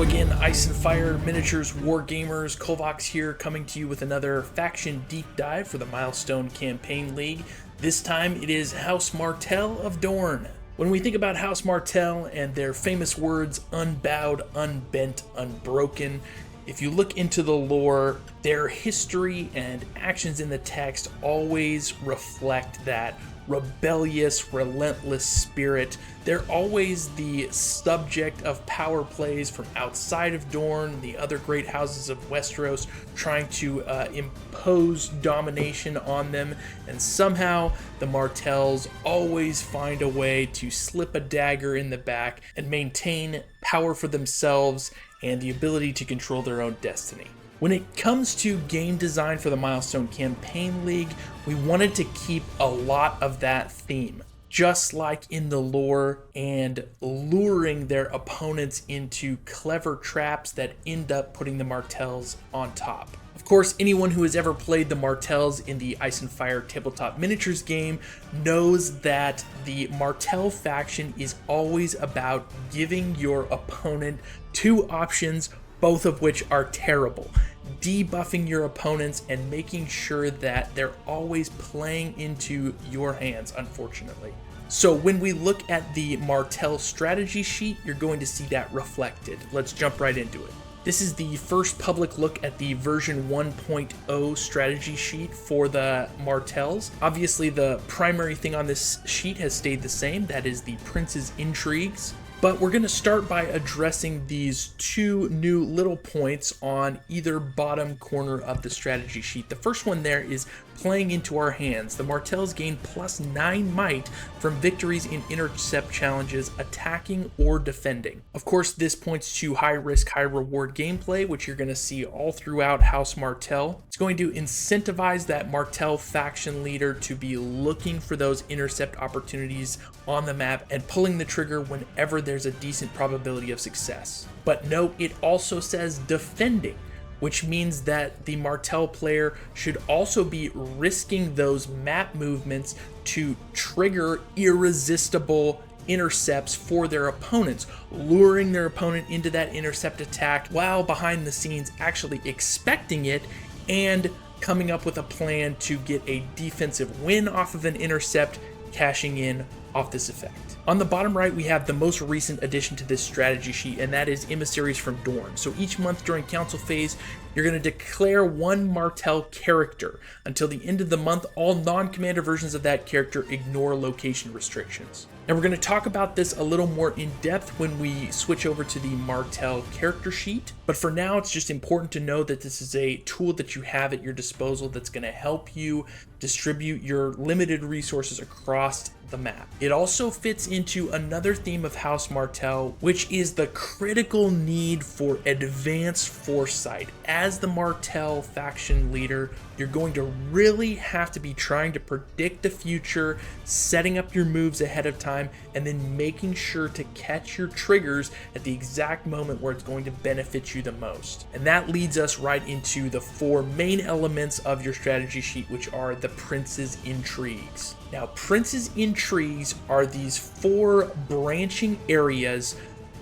Hello again, Ice and Fire Miniatures Wargamers. Kovacs here, coming to you with another faction deep dive for the Milestone Campaign League. This time it is House Martell of Dorne. When we think about House Martell and their famous words, unbowed, unbent, unbroken, if you look into the lore, their history and actions in the text always reflect that rebellious, relentless spirit. They're always the subject of power plays from outside of Dorne, the other great houses of Westeros, trying to impose domination on them, and somehow the Martells always find a way to slip a dagger in the back and maintain power for themselves and the ability to control their own destiny. When it comes to game design for the Milestone Campaign League, we wanted to keep a lot of that theme, just like in the lore, and luring their opponents into clever traps that end up putting the Martells on top. Of course, anyone who has ever played the Martells in the Ice and Fire tabletop miniatures game knows that the Martell faction is always about giving your opponent two options, both of which are terrible. Debuffing your opponents and making sure that they're always playing into your hands, unfortunately. So when we look at the Martell strategy sheet, you're going to see that reflected. Let's jump right into it. This is the first public look at the version 1.0 strategy sheet for the Martells. Obviously, the primary thing on this sheet has stayed the same, that is the Prince's Intrigues. But we're going to start by addressing these two new little points on either bottom corner of the strategy sheet. The first one there is playing into our hands. The Martells gain +9 might from victories in intercept challenges, attacking or defending. Of course, this points to high risk, high reward gameplay, which you're going to see all throughout House Martell. It's going to incentivize that Martell faction leader to be looking for those intercept opportunities on the map and pulling the trigger whenever there's a decent probability of success. But note, it also says defending, which means that the Martell player should also be risking those map movements to trigger irresistible intercepts for their opponents, luring their opponent into that intercept attack while behind the scenes actually expecting it and coming up with a plan to get a defensive win off of an intercept, cashing in off this effect. On the bottom right, we have the most recent addition to this strategy sheet, and that is Emissaries from Dorne. So each month during council phase, you're going to declare one Martell character. Until the end of the month, all non-commander versions of that character ignore location restrictions. And we're going to talk about this a little more in depth when we switch over to the Martell character sheet. But for now, it's just important to know that this is a tool that you have at your disposal that's going to help you distribute your limited resources across the map. It also fits into another theme of House Martell, which is the critical need for advanced foresight. As the Martell faction leader, you're going to really have to be trying to predict the future, setting up your moves ahead of time, and then making sure to catch your triggers at the exact moment where it's going to benefit you the most. And that leads us right into the four main elements of your strategy sheet, which are the Prince's Intrigues. Now, Prince's Intrigues are these four branching areas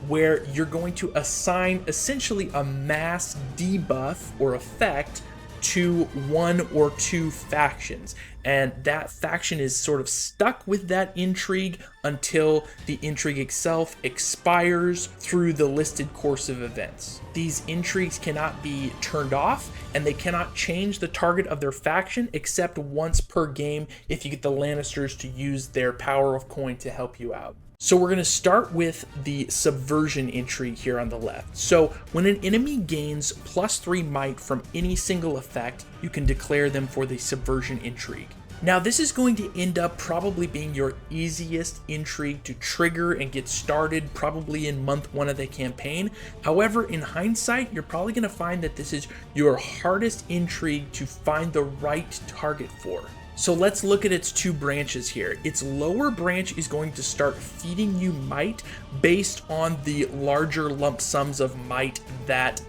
where you're going to assign essentially a mass debuff or effect to one or two factions, and that faction is sort of stuck with that intrigue until the intrigue itself expires through the listed course of events. These intrigues cannot be turned off, and they cannot change the target of their faction except once per game if you get the Lannisters to use their power of coin to help you out. So we're going to start with the subversion intrigue here on the left. So when an enemy gains +3 might from any single effect, you can declare them for the subversion intrigue. Now this is going to end up probably being your easiest intrigue to trigger and get started probably in month 1 of the campaign. However, in hindsight, you're probably going to find that this is your hardest intrigue to find the right target for. So let's look at its two branches here. Its lower branch is going to start feeding you might based on the larger lump sums of might that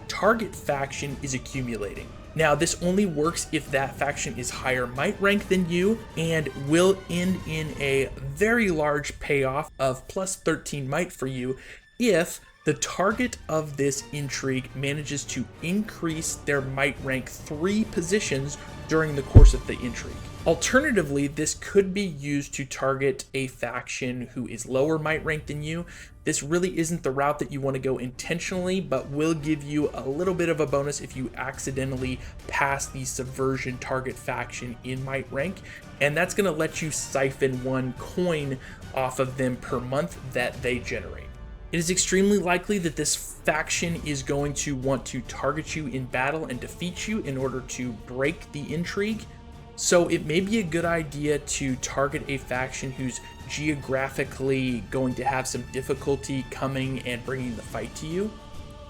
target faction is accumulating. Now, this only works if that faction is higher might rank than you and will end in a very large payoff of +13 might for you if The target of this intrigue manages to increase their might rank 3 positions during the course of the intrigue. Alternatively, this could be used to target a faction who is lower might rank than you. This really isn't the route that you want to go intentionally, but will give you a little bit of a bonus if you accidentally pass the subversion target faction in might rank, and that's going to let you siphon 1 coin off of them per month that they generate. It is extremely likely that this faction is going to want to target you in battle and defeat you in order to break the intrigue. So it may be a good idea to target a faction who's geographically going to have some difficulty coming and bringing the fight to you.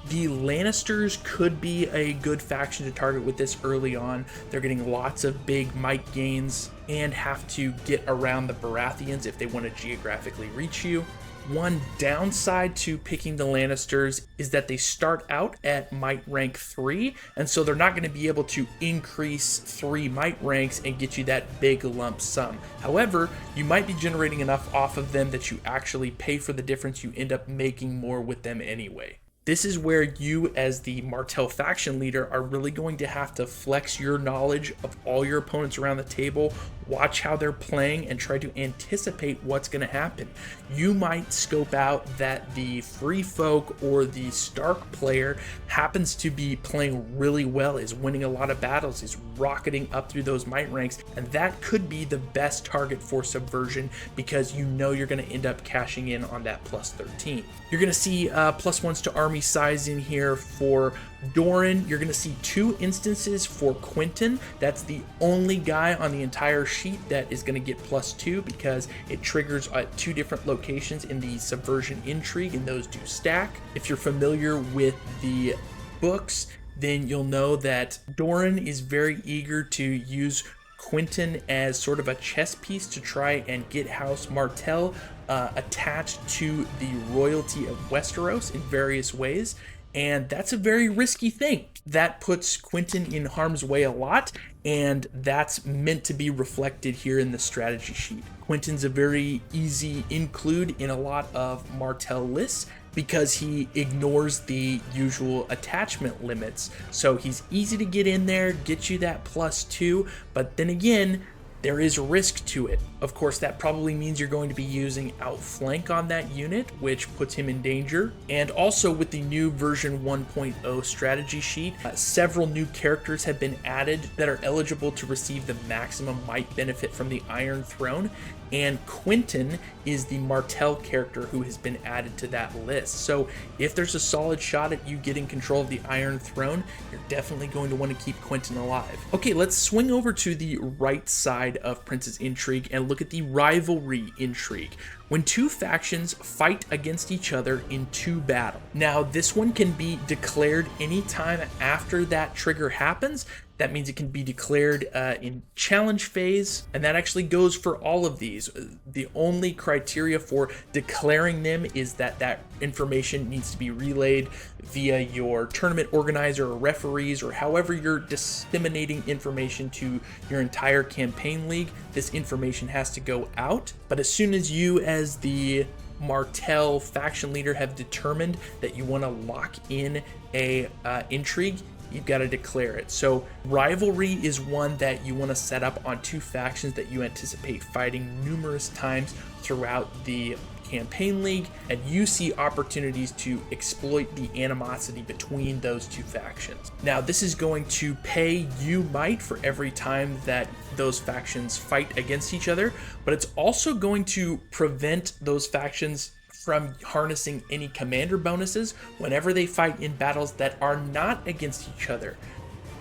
The Lannisters could be a good faction to target with this early on. They're getting lots of big might gains and have to get around the Baratheons if they want to geographically reach you. One downside to picking the Lannisters is that they start out at might rank 3, and so they're not going to be able to increase 3 might ranks and get you that big lump sum. However, you might be generating enough off of them that you actually pay for the difference. You end up making more with them anyway. This is where you, as the Martell faction leader, are really going to have to flex your knowledge of all your opponents around the table, watch how they're playing, and try to anticipate what's going to happen. You might scope out that the Free Folk or the Stark player happens to be playing really well, is winning a lot of battles, is rocketing up through those might ranks, and that could be the best target for subversion because you know you're going to end up cashing in on that plus 13. You're going to see +1s to army size in here for Doran. You're going to see 2 instances for Quentin. That's the only guy on the entire sheet that is going to get +2 because it triggers at 2 different locations in the subversion intrigue, and those do stack. If you're familiar with the books, then you'll know that Doran is very eager to use Quentin as sort of a chess piece to try and get House Martell attached to the royalty of Westeros in various ways, and that's a very risky thing. That puts Quentin in harm's way a lot, and that's meant to be reflected here in the strategy sheet. Quentin's a very easy include in a lot of Martell lists because he ignores the usual attachment limits. So he's easy to get in there, get you that +2, but then again, there is risk to it. Of course, that probably means you're going to be using outflank on that unit, which puts him in danger. And also with the new version 1.0 strategy sheet, several new characters have been added that are eligible to receive the maximum might benefit from the Iron Throne. And Quentin is the Martell character who has been added to that list. So if there's a solid shot at you getting control of the Iron Throne, you're definitely going to want to keep Quentin alive. Okay, let's swing over to the right side of Prince's Intrigue and look at the rivalry intrigue. When 2 factions fight against each other in 2 battles. Now, this one can be declared anytime after that trigger happens. That means it can be declared in challenge phase, and that actually goes for all of these. The only criteria for declaring them is that that information needs to be relayed via your tournament organizer or referees, or however you're disseminating information to your entire campaign league. This information has to go out, but as soon as you as the Martell faction leader have determined that you want to lock in a intrigue, you've got to declare it. So rivalry is one that you want to set up on 2 factions that you anticipate fighting numerous times throughout the campaign league, and you see opportunities to exploit the animosity between those 2 factions. Now, this is going to pay you might for every time that those factions fight against each other, but it's also going to prevent those factions from harnessing any commander bonuses whenever they fight in battles that are not against each other.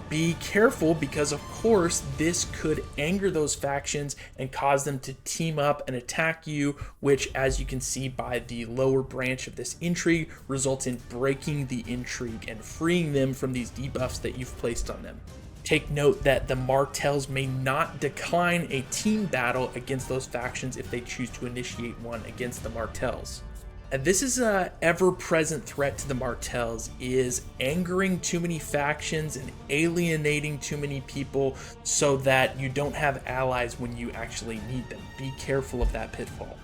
Be careful because, of course, this could anger those factions and cause them to team up and attack you, which, as you can see by the lower branch of this intrigue, results in breaking the intrigue and freeing them from these debuffs that you've placed on them. Take note that the Martells may not decline a team battle against those factions if they choose to initiate one against the Martells. And this is a ever-present threat to the Martells, is angering too many factions and alienating too many people so that you don't have allies when you actually need them. Be careful of that pitfall.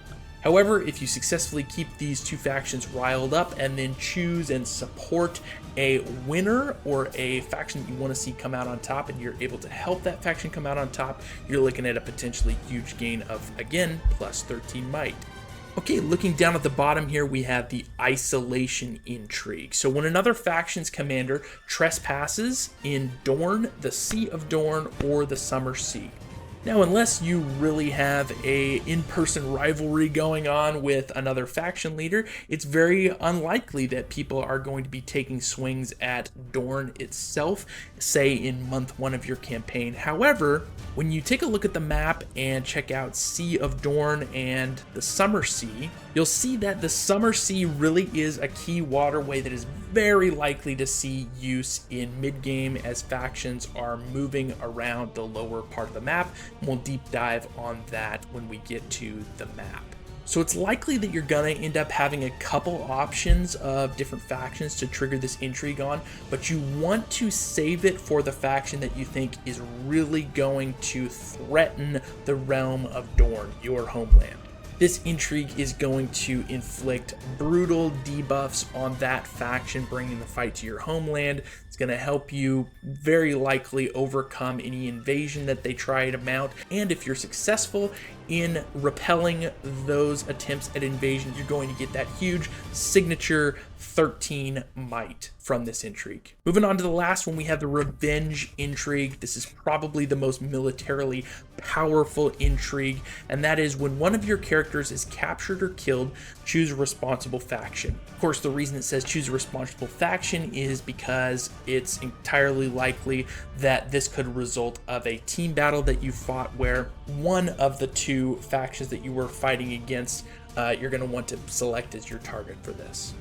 However, if you successfully keep these two factions riled up and then choose and support a winner or a faction that you want to see come out on top, and you're able to help that faction come out on top, you're looking at a potentially huge gain of, again, plus 13 might. Okay, looking down at the bottom here, we have the isolation intrigue. So when another faction's commander trespasses in Dorne, the Sea of Dorne, or the Summer Sea. Now, unless you really have a in-person rivalry going on with another faction leader, it's very unlikely that people are going to be taking swings at Dorne itself, say in month 1 of your campaign. However, when you take a look at the map and check out Sea of Dorne and the Summer Sea, you'll see that the Summer Sea really is a key waterway that is very likely to see use in mid-game as factions are moving around the lower part of the map. We'll deep dive on that when we get to the map. So it's likely that you're gonna end up having a couple options of different factions to trigger this intrigue on, but you want to save it for the faction that you think is really going to threaten the realm of Dorne, your homeland. This intrigue is going to inflict brutal debuffs on that faction, bringing the fight to your homeland. It's going to help you very likely overcome any invasion that they try to mount. And if you're successful in repelling those attempts at invasion, you're going to get that huge signature 13 might from this intrigue. Moving on to the last one, we have the revenge intrigue. This is probably the most militarily powerful intrigue, and that is when one of your characters is captured or killed, choose a responsible faction. Of course, the reason it says choose a responsible faction is because it's entirely likely that this could result of a team battle that you fought where one of the two factions that you were fighting against, you're going to want to select as your target for this.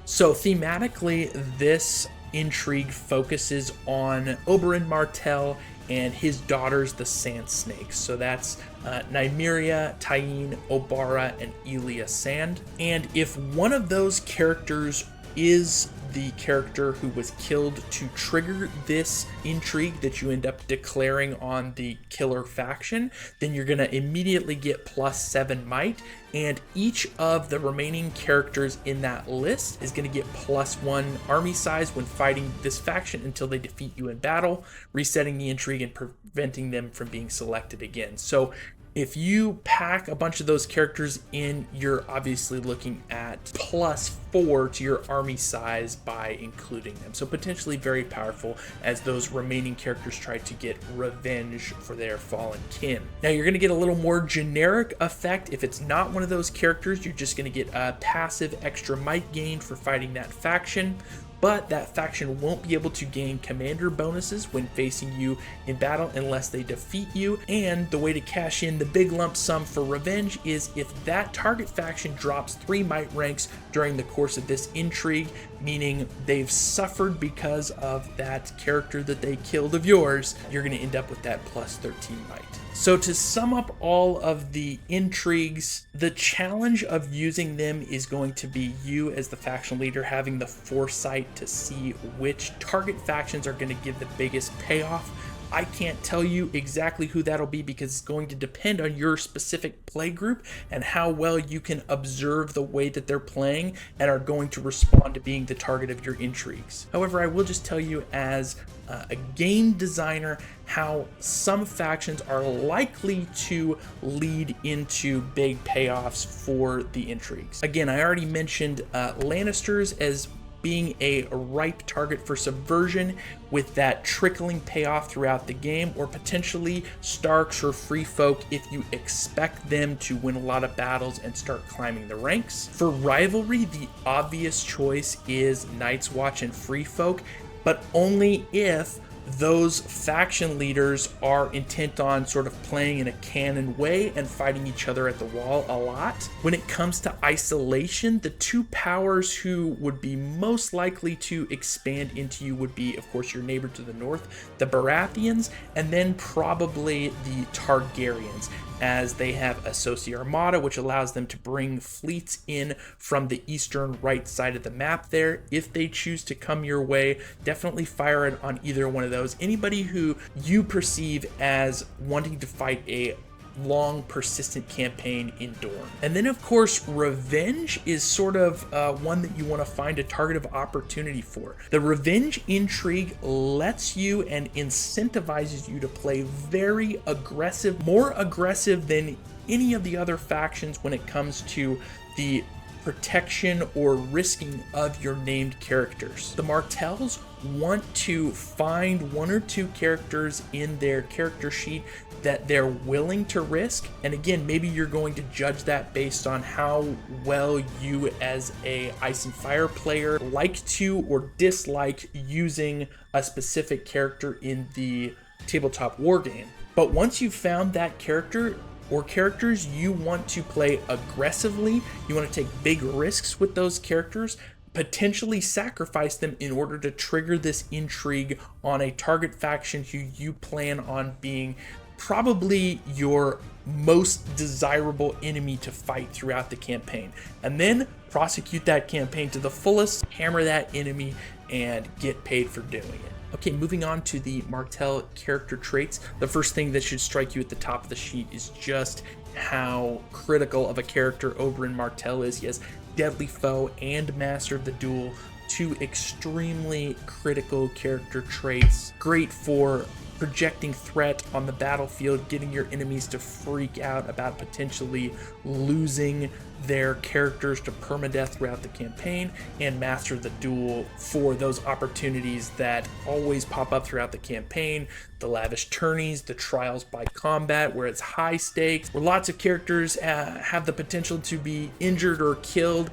So thematically, this intrigue focuses on Oberyn Martell and his daughters, the Sand Snakes. So that's Nymeria, Tyene, Obara, and Elia Sand. And if one of those characters is the character who was killed to trigger this intrigue that you end up declaring on the killer faction, then you're going to immediately get +7 might, and each of the remaining characters in that list is going to get +1 army size when fighting this faction until they defeat you in battle, resetting the intrigue and preventing them from being selected again. So if you pack a bunch of those characters in, you're obviously looking at +4 to your army size by including them. So potentially very powerful as those remaining characters try to get revenge for their fallen kin. Now you're going to get a little more generic effect. If it's not one of those characters, you're just going to get a passive extra might gain for fighting that faction. But that faction won't be able to gain commander bonuses when facing you in battle unless they defeat you. And the way to cash in the big lump sum for revenge is if that target faction drops 3 might ranks during the course of this intrigue, meaning they've suffered because of that character that they killed of yours, you're going to end up with that +13 might. So to sum up all of the intrigues, the challenge of using them is going to be you as the faction leader having the foresight to see which target factions are going to give the biggest payoff. I can't tell you exactly who that'll be because it's going to depend on your specific play group and how well you can observe the way that they're playing and are going to respond to being the target of your intrigues. However, I will just tell you as a game designer how some factions are likely to lead into big payoffs for the intrigues. Again, I already mentioned Lannisters as being a ripe target for subversion with that trickling payoff throughout the game, or potentially Starks or Free Folk if you expect them to win a lot of battles and start climbing the ranks. For rivalry, the obvious choice is Night's Watch and Free Folk, but only if those faction leaders are intent on sort of playing in a canon way and fighting each other at the wall a lot. When it comes to isolation, the two powers who would be most likely to expand into you would be, of course, your neighbor to the north, the Baratheons, and then probably the Targaryens, as they have Associate Armada, which allows them to bring fleets in from the eastern right side of the map there. If they choose to come your way, definitely fire it on either one of those. Anybody who you perceive as wanting to fight a long, persistent campaign in Dorne. And then, of course, revenge is sort of one that you want to find a target of opportunity for. The revenge intrigue lets you and incentivizes you to play very aggressive, more aggressive than any of the other factions when it comes to the protection or risking of your named characters. The Martells want to find one or two characters in their character sheet that they're willing to risk. And again, maybe you're going to judge that based on how well you as a Ice and Fire player like to or dislike using a specific character in the tabletop war game. But once you've found that character or characters you want to play aggressively, you want to take big risks with those characters, potentially sacrifice them in order to trigger this intrigue on a target faction who you plan on being probably your most desirable enemy to fight throughout the campaign. And then prosecute that campaign to the fullest, hammer that enemy, and get paid for doing it. Okay, moving on to the Martell character traits. The first thing that should strike you at the top of the sheet is just how critical of a character Oberyn Martell is. He has Deadly Foe and Master of the Duel, two extremely critical character traits. Great for projecting threat on the battlefield, getting your enemies to freak out about potentially losing their characters to permadeath throughout the campaign, and Master of the Duel for those opportunities that always pop up throughout the campaign, the lavish tourneys, the trials by combat where it's high stakes, where lots of characters have the potential to be injured or killed.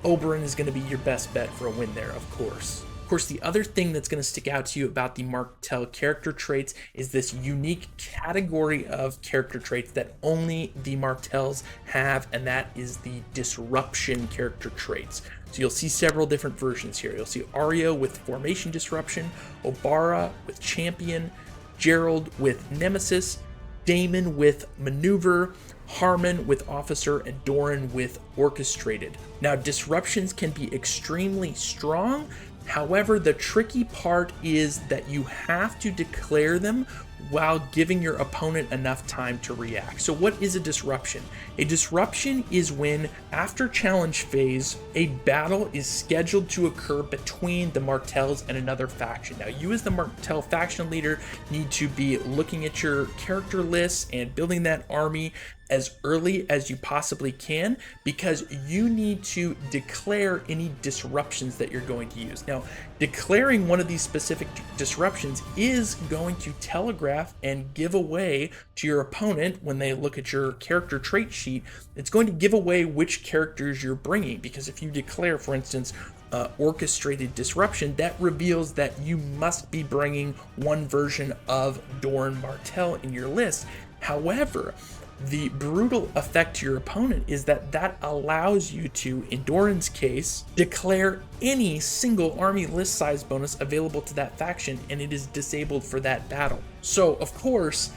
Oberyn is going to be your best bet for a win there, of course. Of course, the other thing that's going to stick out to you about the Martell character traits is this unique category of character traits that only the Martells have, and that is the disruption character traits. So you'll see several different versions here. You'll see Arya with formation disruption, Obara with champion, Gerald with nemesis, Daemon with maneuver, Harmon with officer, and Doran with orchestrated. Now, disruptions can be extremely strong. However, the tricky part is that you have to declare them while giving your opponent enough time to react. So what is a disruption? A disruption is when, after challenge phase, a battle is scheduled to occur between the Martells and another faction. Now, you as the Martell faction leader need to be looking at your character lists and building that army as early as you possibly can, because you need to declare any disruptions that you're going to use. Now, declaring one of these specific disruptions is going to telegraph and give away to your opponent when they look at your character trait sheet. It's going to give away which characters you're bringing, because if you declare, for instance, orchestrated disruption, that reveals that you must be bringing one version of Doran Martell in your list. However, the brutal effect to your opponent is that allows you to, in Doran's case, declare any single army list size bonus available to that faction, and it is disabled for that battle. So, of course,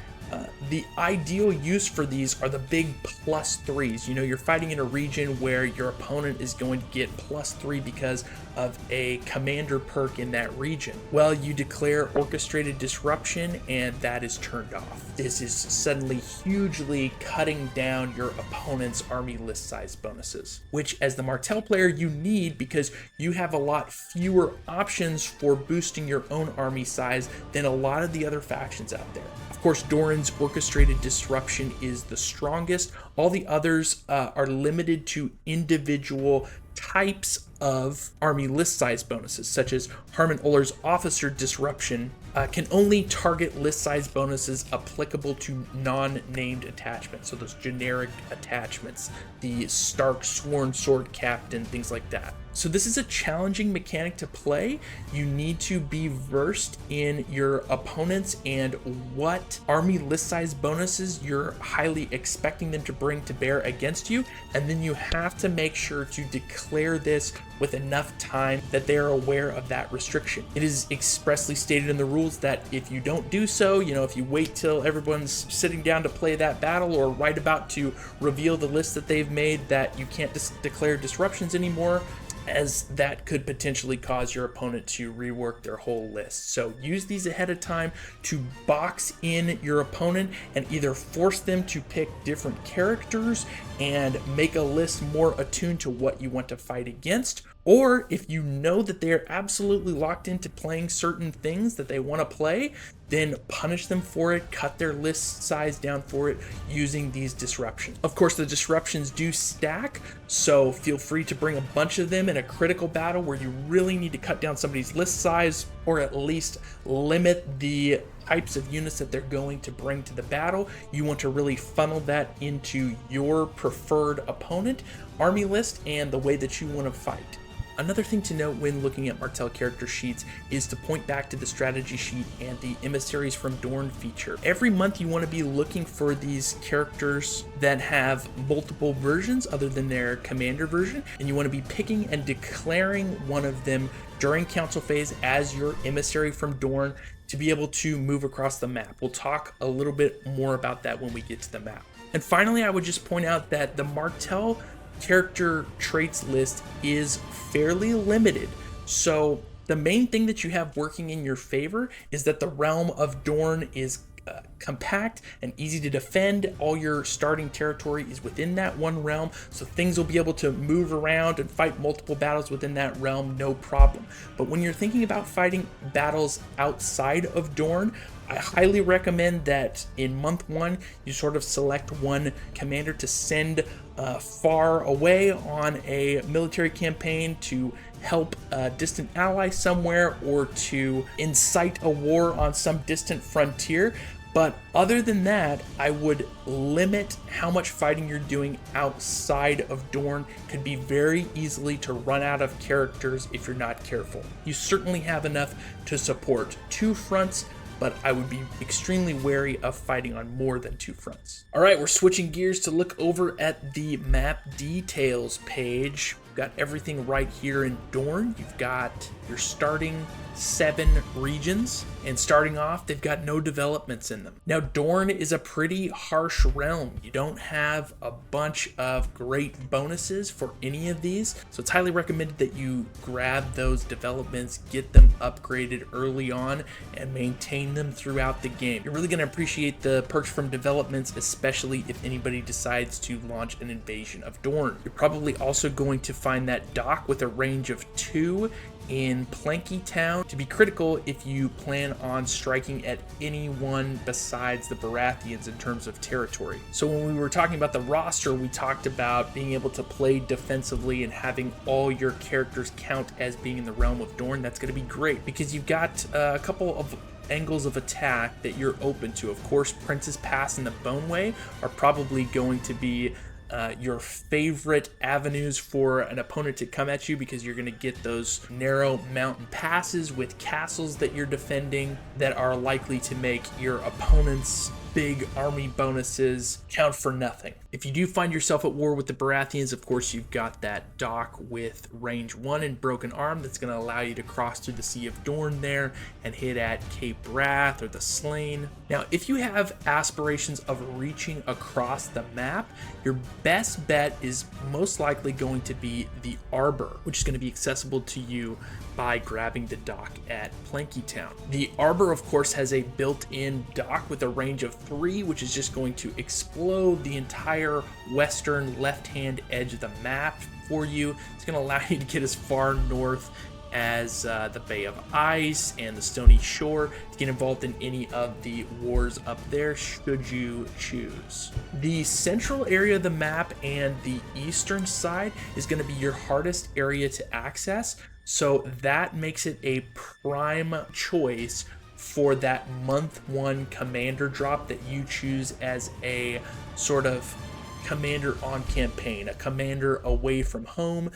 the ideal use for these are the big +3s. You know, you're fighting in a region where your opponent is going to get +3 because of a commander perk in that region. Well, you declare orchestrated disruption and that is turned off. This is suddenly hugely cutting down your opponent's army list size bonuses, which as the Martell player you need, because you have a lot fewer options for boosting your own army size than a lot of the other factions out there. Of course, Doran's orchestrated disruption is the strongest. All the others are limited to individual types of army list size bonuses, such as Harmon Uller's officer disruption can only target list size bonuses applicable to non-named attachments, so those generic attachments, the Stark Sworn Sword Captain, things like that. So this is a challenging mechanic to play. You need to be versed in your opponents and what army list size bonuses you're highly expecting them to bring to bear against you, and then you have to make sure to declare this with enough time that they are aware of that restriction. It is expressly stated in the rules that if you don't do so, you know, if you wait till everyone's sitting down to play that battle or right about to reveal the list that they've made, that you can't declare disruptions anymore, as that could potentially cause your opponent to rework their whole list. So use these ahead of time to box in your opponent and either force them to pick different characters and make a list more attuned to what you want to fight against. Or if you know that they are absolutely locked into playing certain things that they want to play, then punish them for it, cut their list size down for it using these disruptions. Of course, the disruptions do stack, so feel free to bring a bunch of them in a critical battle where you really need to cut down somebody's list size, or at least limit the types of units that they're going to bring to the battle. You want to really funnel that into your preferred opponent, army list, and the way that you want to fight. Another thing to note when looking at Martell character sheets is to point back to the strategy sheet and the Emissaries from Dorne feature. Every month you want to be looking for these characters that have multiple versions other than their commander version, and you want to be picking and declaring one of them during council phase as your Emissary from Dorne to be able to move across the map. We'll talk a little bit more about that when we get to the map. And finally, I would just point out that the Martell character traits list is fairly limited. So the main thing that you have working in your favor is that the realm of Dorne is compact and easy to defend. All your starting territory is within that one realm, so things will be able to move around and fight multiple battles within that realm, no problem. But when you're thinking about fighting battles outside of Dorne, I highly recommend that in month one, you sort of select one commander to send far away on a military campaign to help a distant ally somewhere or to incite a war on some distant frontier. But other than that, I would limit how much fighting you're doing outside of Dorne. Could be very easily to run out of characters if you're not careful. You certainly have enough to support 2 fronts, but I would be extremely wary of fighting on more than 2 fronts. All right, we're switching gears to look over at the map details page. We've got everything right here in Dorne. You've got your starting 7 regions, and starting off, they've got no developments in them. Now, Dorne is a pretty harsh realm. You don't have a bunch of great bonuses for any of these, so it's highly recommended that you grab those developments, get them upgraded early on, and maintain them throughout the game. You're really going to appreciate the perks from developments, especially if anybody decides to launch an invasion of Dorne. You're probably also going to find that dock with a range of 2 in Planky Town to be critical if you plan on striking at anyone besides the Baratheons in terms of territory. So when we were talking about the roster, we talked about being able to play defensively and having all your characters count as being in the realm of Dorne. That's going to be great because you've got a couple of angles of attack that you're open to. Of course, Prince's Pass and the Boneway are probably going to be your favorite avenues for an opponent to come at you because you're going to get those narrow mountain passes with castles that you're defending that are likely to make your opponent's big army bonuses count for nothing. If you do find yourself at war with the Baratheons, of course, you've got that dock with range 1 and Broken Arm that's going to allow you to cross through the Sea of Dorne there and hit at Cape Wrath or the Slain. Now, if you have aspirations of reaching across the map, your best bet is most likely going to be the Arbor, which is going to be accessible to you by grabbing the dock at Planky Town. The Arbor, of course, has a built-in dock with a range of 3, which is just going to explode the entire western left-hand edge of the map for you. It's going to allow you to get as far north as the Bay of Ice and the Stony Shore to get involved in any of the wars up there should you choose. The central area of the map and the eastern side is going to be your hardest area to access, so that makes it a prime choice for that month 1 commander drop that you choose as a sort of commander on campaign, a commander away from home.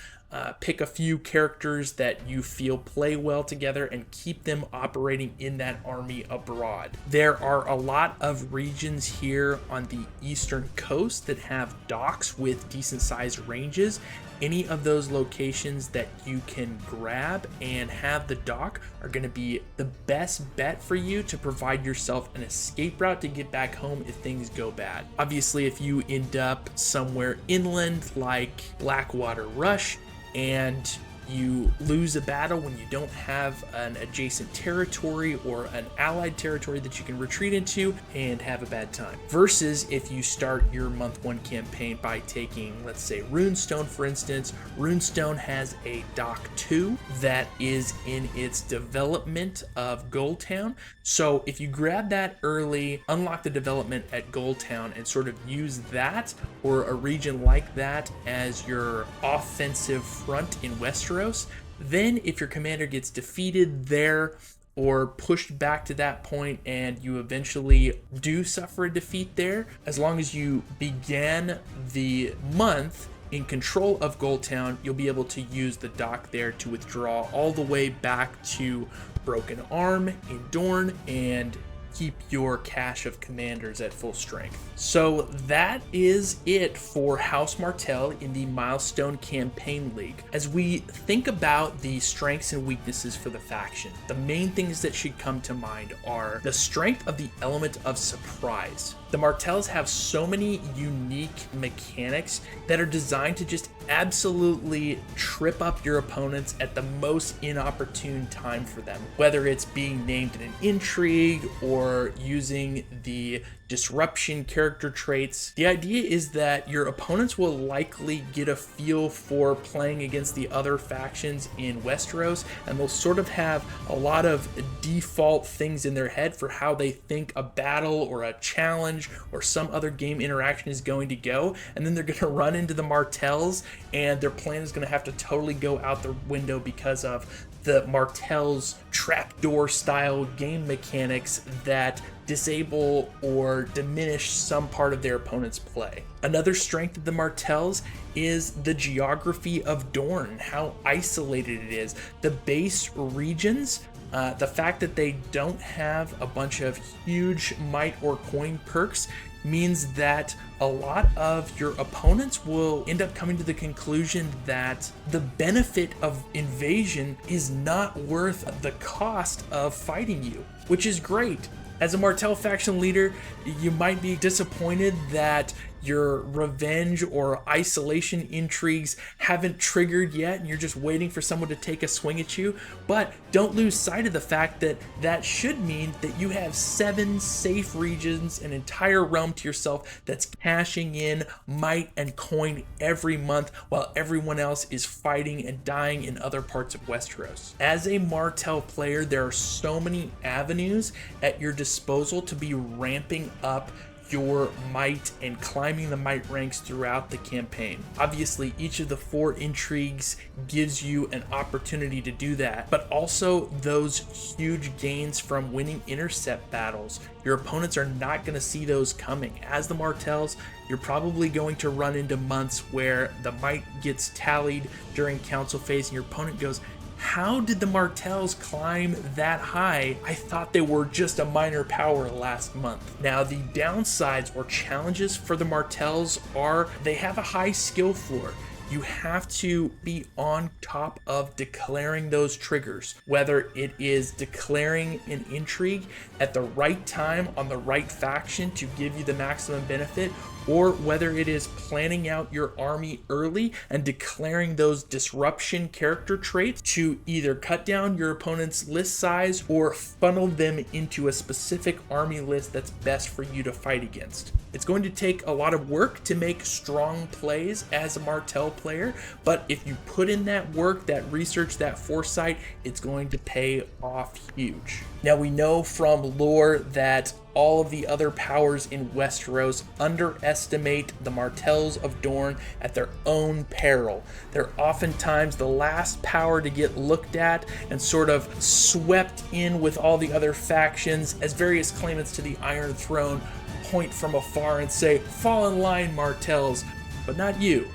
Pick a few characters that you feel play well together and keep them operating in that army abroad. There are a lot of regions here on the eastern coast that have docks with decent sized ranges. Any of those locations that you can grab and have the dock are going to be the best bet for you to provide yourself an escape route to get back home if things go bad. Obviously, if you end up somewhere inland like Blackwater Rush and you lose a battle when you don't have an adjacent territory or an allied territory that you can retreat into and have a bad time. Versus if you start your month 1 campaign by taking, let's say, Runestone, for instance. Runestone has a Dock 2 that is in its development of Goldtown. So if you grab that early, unlock the development at Goldtown, and sort of use that or a region like that as your offensive front in Westeros, then if your commander gets defeated there or pushed back to that point and you eventually do suffer a defeat there, as long as you began the month in control of Goldtown, you'll be able to use the dock there to withdraw all the way back to Broken Arm in Dorne and keep your cache of commanders at full strength. So that is it for House Martell in the Milestone Campaign League. As we think about the strengths and weaknesses for the faction, the main things that should come to mind are the strength of the element of surprise. The Martells have so many unique mechanics that are designed to just absolutely trip up your opponents at the most inopportune time for them, whether it's being named in an intrigue or using the disruption character traits. The idea is that your opponents will likely get a feel for playing against the other factions in Westeros, and they'll sort of have a lot of default things in their head for how they think a battle or a challenge or some other game interaction is going to go, and then they're going to run into the Martells and their plan is going to have to totally go out the window because of the Martell's trapdoor style game mechanics that disable or diminish some part of their opponent's play. Another strength of the Martells is the geography of Dorne, how isolated it is. The base regions, the fact that they don't have a bunch of huge might or coin perks means that a lot of your opponents will end up coming to the conclusion that the benefit of invasion is not worth the cost of fighting you, which is great. As a Martell faction leader, you might be disappointed that your revenge or isolation intrigues haven't triggered yet and you're just waiting for someone to take a swing at you, but don't lose sight of the fact that that should mean that you have 7 safe regions, an entire realm to yourself that's cashing in might and coin every month while everyone else is fighting and dying in other parts of Westeros. As a Martell player, there are so many avenues at your disposal to be ramping up your might and climbing the might ranks throughout the campaign. Obviously, each of the 4 intrigues gives you an opportunity to do that, but also those huge gains from winning intercept battles. Your opponents are not going to see those coming. As the Martells, you're probably going to run into months where the might gets tallied during council phase and your opponent goes, "How did the Martells climb that high? I thought they were just a minor power last month." Now, the downsides or challenges for the Martells are they have a high skill floor. You have to be on top of declaring those triggers, whether it is declaring an intrigue at the right time on the right faction to give you the maximum benefit, or whether it is planning out your army early and declaring those disruption character traits to either cut down your opponent's list size or funnel them into a specific army list that's best for you to fight against. It's going to take a lot of work to make strong plays as a Martell player, but if you put in that work, that research, that foresight, it's going to pay off huge. Now, we know from lore that all of the other powers in Westeros underestimate the Martells of Dorne at their own peril. They're oftentimes the last power to get looked at and sort of swept in with all the other factions as various claimants to the Iron Throne point from afar and say, "Fall in line, Martells," but not you.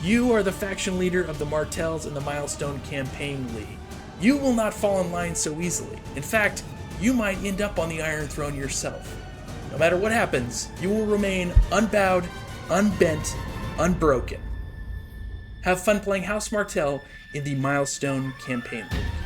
You are the faction leader of the Martells in the Milestone Campaign League. You will not fall in line so easily. In fact, you might end up on the Iron Throne yourself. No matter what happens, you will remain unbowed, unbent, unbroken. Have fun playing House Martell in the Milestone Campaign League.